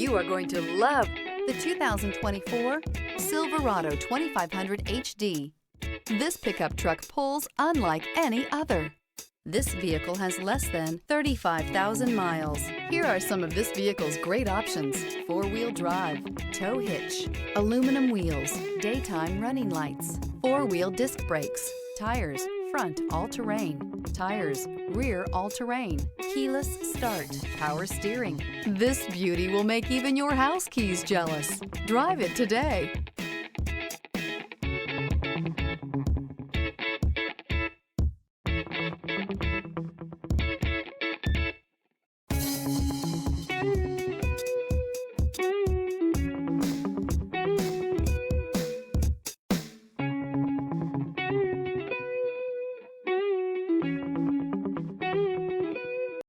You are going to love the 2024 Silverado 2500HD. This pickup truck pulls unlike any other. This vehicle has less than 35,000 miles. Here are some of this vehicle's great options: four-wheel drive, tow hitch, aluminum wheels, daytime running lights, four-wheel disc brakes, tires, front all-terrain, tires, rear all-terrain, keyless start, power steering. This beauty will make even your house keys jealous. Drive it today.